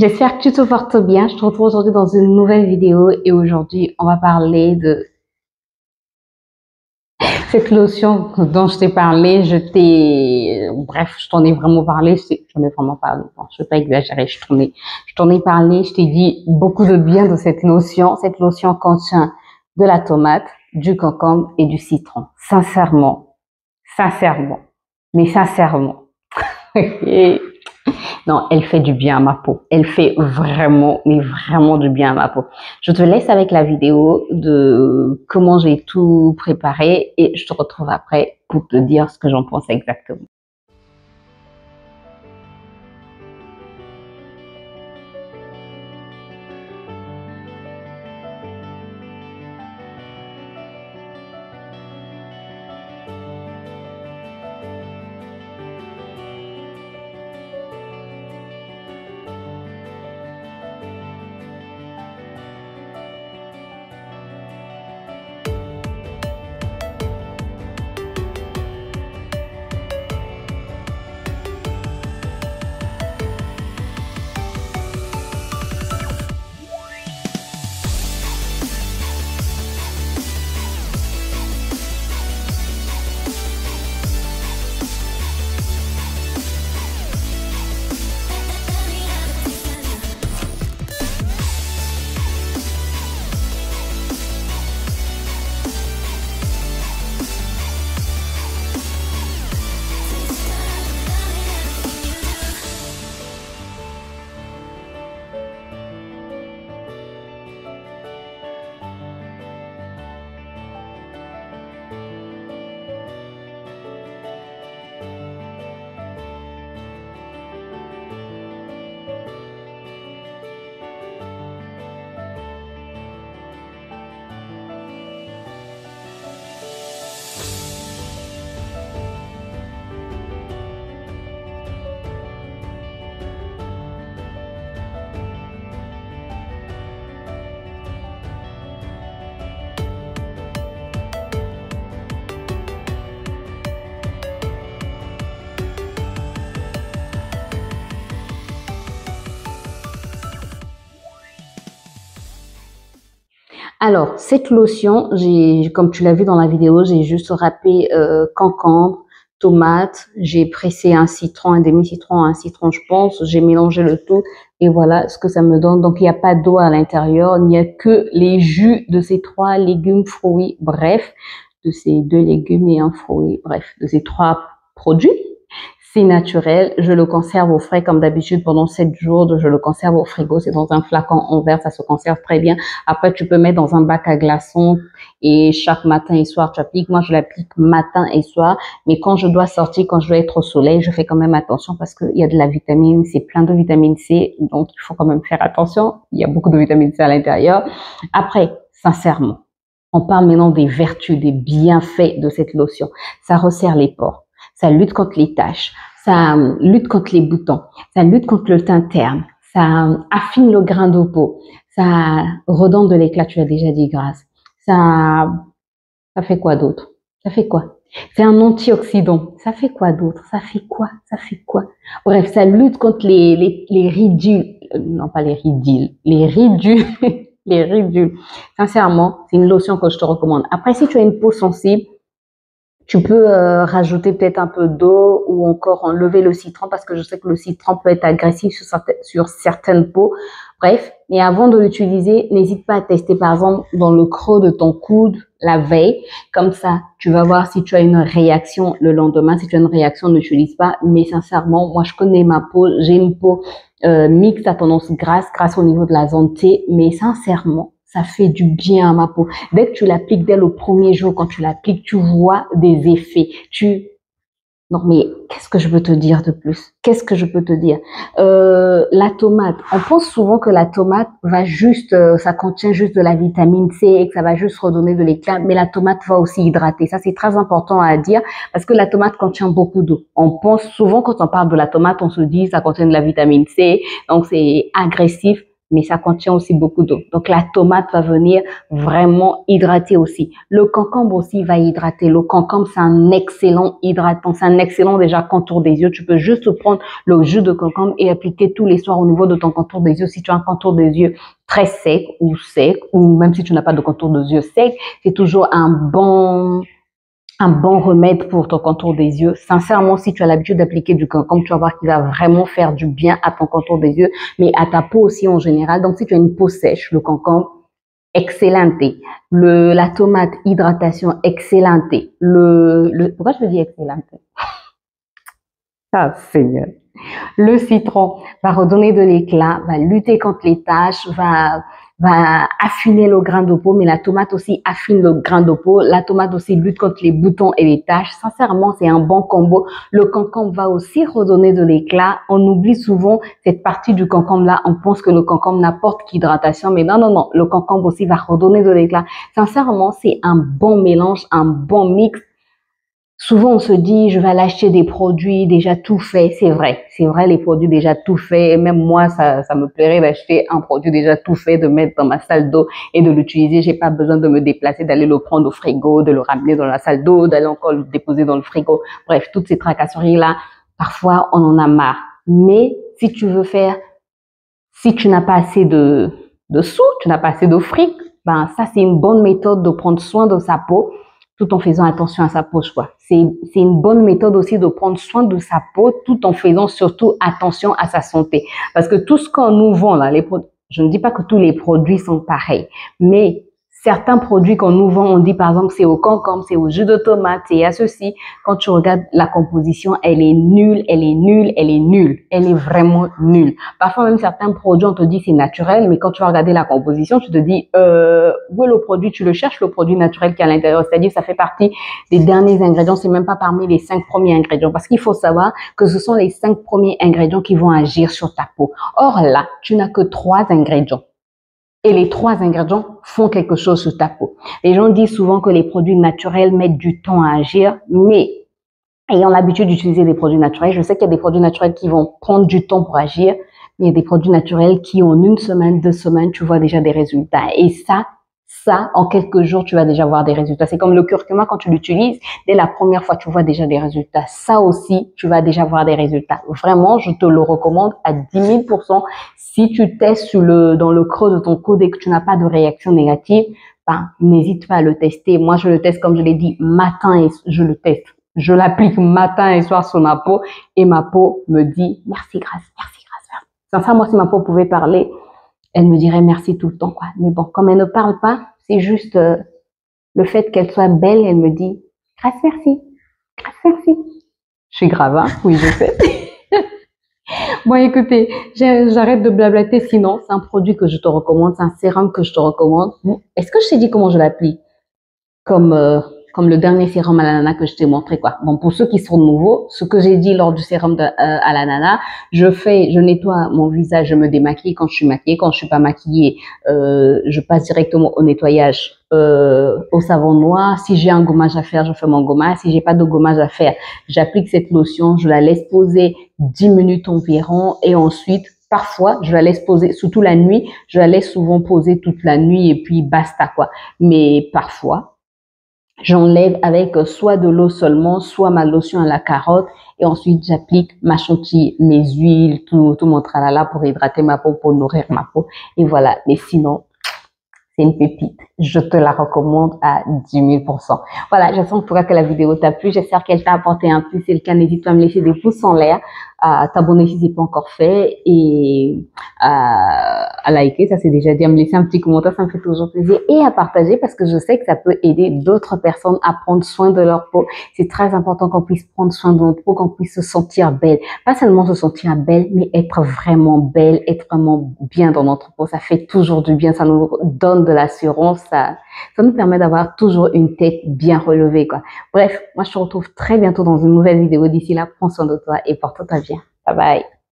J'espère que tu te portes bien. Je te retrouve aujourd'hui dans une nouvelle vidéo et aujourd'hui, on va parler de cette lotion dont je t'ai parlé. Bref, je t'en ai vraiment parlé. J'en ai vraiment parlé. Bon, je ne vais pas exagérer. Je t'en ai parlé. Je t'ai dit beaucoup de bien de cette lotion. Cette lotion contient de la tomate, du concombre et du citron. Sincèrement, mais sincèrement. Non, elle fait du bien à ma peau. Elle fait vraiment, mais vraiment du bien à ma peau. Je te laisse avec la vidéo de comment j'ai tout préparé et je te retrouve après pour te dire ce que j'en pense exactement. Alors, cette lotion, comme tu l'as vu dans la vidéo, j'ai juste râpé concombre, tomate, j'ai pressé un citron, un demi-citron, un citron, je pense, j'ai mélangé le tout et voilà ce que ça me donne. Donc, il n'y a pas d'eau à l'intérieur, il n'y a que les jus de ces trois légumes, fruits, bref, de ces deux légumes et un fruit, bref, de ces trois produits. C'est naturel, je le conserve au frais comme d'habitude pendant 7 jours, je le conserve au frigo, c'est dans un flacon en verre, ça se conserve très bien. Après, tu peux mettre dans un bac à glaçons et chaque matin et soir, tu appliques. Moi, je l'applique matin et soir, mais quand je dois sortir, quand je dois être au soleil, je fais quand même attention parce qu'il y a de la vitamine, c'est plein de vitamine C, donc il faut quand même faire attention. Il y a beaucoup de vitamine C à l'intérieur. Après, sincèrement, on parle maintenant des vertus, des bienfaits de cette lotion. Ça resserre les pores. Ça lutte contre les taches, ça lutte contre les boutons, ça lutte contre le teint terne, ça affine le grain de peau, ça redonne de l'éclat, tu as déjà dit Grâce. Ça fait quoi d'autre? Ça fait quoi? C'est un antioxydant. Ça fait quoi d'autre? Ça fait quoi? Ça fait quoi? Bref, ça lutte contre les ridules, non pas les ridules, les ridules, les ridules. Sincèrement, c'est une lotion que je te recommande. Après, si tu as une peau sensible, tu peux rajouter peut-être un peu d'eau ou encore enlever le citron parce que je sais que le citron peut être agressif sur certaines peaux. Bref, mais avant de l'utiliser, n'hésite pas à tester par exemple dans le creux de ton coude la veille. Comme ça, tu vas voir si tu as une réaction le lendemain. Si tu as une réaction, n'utilise pas. Mais sincèrement, moi je connais ma peau. J'ai une peau mixte à tendance grasse au niveau de la zone T. Mais sincèrement, ça fait du bien à ma peau. Dès que tu l'appliques, dès le premier jour, quand tu l'appliques, tu vois des effets. Non, mais qu'est-ce que je peux te dire de plus? Qu'est-ce que je peux te dire? La tomate. On pense souvent que la tomate va juste, ça contient juste de la vitamine C et que ça va juste redonner de l'éclat, mais la tomate va aussi hydrater. Ça, c'est très important à dire parce que la tomate contient beaucoup d'eau. On pense souvent quand on parle de la tomate, on se dit ça contient de la vitamine C, donc c'est agressif. mais ça contient aussi beaucoup d'eau. Donc, la tomate va venir vraiment hydrater aussi. Le concombre aussi va hydrater. Le concombre, c'est un excellent hydratant. C'est un excellent déjà contour des yeux. Tu peux juste prendre le jus de concombre et appliquer tous les soirs au niveau de ton contour des yeux. Si tu as un contour des yeux très sec, ou même si tu n'as pas de contour des yeux sec, c'est toujours un bon remède pour ton contour des yeux. Sincèrement, si tu as l'habitude d'appliquer du concombre, tu vas voir qu'il va vraiment faire du bien à ton contour des yeux, mais à ta peau aussi en général. Donc, si tu as une peau sèche, le concombre, excellente. La tomate, hydratation, excellente. Pourquoi je veux dire excellente? Ah, Seigneur. Le citron va redonner de l'éclat, va lutter contre les taches, va affiner le grain de peau, mais la tomate aussi affine le grain de peau. La tomate aussi lutte contre les boutons et les taches. Sincèrement, c'est un bon combo. Le concombre va aussi redonner de l'éclat. On oublie souvent cette partie du concombre-là. On pense que le concombre n'apporte qu'hydratation, mais non, non, non. Le concombre aussi va redonner de l'éclat. Sincèrement, c'est un bon mélange, un bon mix. Souvent, on se dit, je vais aller acheter des produits déjà tout faits. C'est vrai, les produits déjà tout faits. Et même moi, ça me plairait d'acheter un produit déjà tout fait, de mettre dans ma salle d'eau et de l'utiliser. J'ai pas besoin de me déplacer, d'aller le prendre au frigo, de le ramener dans la salle d'eau, d'aller encore le déposer dans le frigo. Bref, toutes ces tracasseries-là, parfois, on en a marre. Mais si tu veux faire, si tu n'as pas assez de sous, tu n'as pas assez de fric, ben ça, c'est une bonne méthode de prendre soin de sa peau, tout en faisant attention à sa peau, quoi. C'est une bonne méthode aussi de prendre soin de sa peau, tout en faisant surtout attention à sa santé. Parce que tout ce qu'on nous vend, là, je ne dis pas que tous les produits sont pareils, mais certains produits qu'on nous vend, on dit par exemple c'est au concombre, c'est au jus de tomate, c'est à ceci. Quand tu regardes la composition, elle est nulle, elle est nulle, elle est nulle. Elle est vraiment nulle. Parfois même certains produits, on te dit c'est naturel, mais quand tu vas regarder la composition, tu te dis où est le produit? Tu le cherches, le produit naturel qui est à l'intérieur. C'est-à-dire ça fait partie des derniers ingrédients, c'est même pas parmi les 5 premiers ingrédients. Parce qu'il faut savoir que ce sont les 5 premiers ingrédients qui vont agir sur ta peau. Or là, tu n'as que 3 ingrédients. Et les 3 ingrédients font quelque chose sur ta peau. Les gens disent souvent que les produits naturels mettent du temps à agir, mais ayant l'habitude d'utiliser des produits naturels, je sais qu'il y a des produits naturels qui vont prendre du temps pour agir, mais il y a des produits naturels qui en 1 semaine, 2 semaines, tu vois déjà des résultats. Et ça, en quelques jours, tu vas déjà voir des résultats. C'est comme le curcuma, quand tu l'utilises, dès la première fois, tu vois déjà des résultats. Ça aussi, tu vas déjà voir des résultats. Vraiment, je te le recommande à 10 000%. Si tu testes dans le creux de ton coude et que tu n'as pas de réaction négative, ben, n'hésite pas à le tester. Moi, je le teste, comme je l'ai dit, matin et je le teste. Je l'applique matin et soir sur ma peau et ma peau me dit merci, grâce, merci, grâce. Sincèrement, si ma peau pouvait parler, elle me dirait merci tout le temps, quoi. Mais bon, comme elle ne parle pas, c'est juste le fait qu'elle soit belle, elle me dit grâce, merci, grâce, merci. Je suis grave, hein? Oui, je sais. Bon, écoutez, j'arrête de blablater, sinon, c'est un produit que je te recommande, c'est un sérum que je te recommande. Est-ce que je t'ai dit comment je l'applique? Comme le dernier sérum à l'ananas que je t'ai montré, quoi. Bon, pour ceux qui sont nouveaux, ce que j'ai dit lors du sérum à l'ananas, je nettoie mon visage, je me démaquille quand je suis maquillée. Quand je suis pas maquillée, je passe directement au nettoyage au savon noir. Si j'ai un gommage à faire, je fais mon gommage. Si j'ai pas de gommage à faire, j'applique cette lotion, je la laisse poser 10 minutes environ et ensuite, parfois, je la laisse poser, surtout la nuit, je la laisse souvent poser toute la nuit et puis basta, quoi. Mais parfois, j'enlève avec soit de l'eau seulement, soit ma lotion à la carotte et ensuite j'applique ma chantilly, mes huiles, tout mon tralala pour hydrater ma peau, pour nourrir ma peau. Et voilà. Mais sinon, c'est une pépite. Je te la recommande à 10 000%. Voilà, j'espère en tout cas que la vidéo t'a plu. J'espère qu'elle t'a apporté un plus. Si c'est le cas, n'hésite pas à me laisser des pouces en l'air, à t'abonner si ce n'est pas encore fait et à liker, ça c'est déjà dit, à me laisser un petit commentaire, ça me fait toujours plaisir, et à partager parce que je sais que ça peut aider d'autres personnes à prendre soin de leur peau. C'est très important qu'on puisse prendre soin de notre peau, qu'on puisse se sentir belle. Pas seulement se sentir belle, mais être vraiment belle, être vraiment bien dans notre peau. Ça fait toujours du bien, ça nous donne de l'assurance, ça nous permet d'avoir toujours une tête bien relevée, quoi. Bref, moi je te retrouve très bientôt dans une nouvelle vidéo. D'ici là, prends soin de toi et porte-toi bien. Bye bye.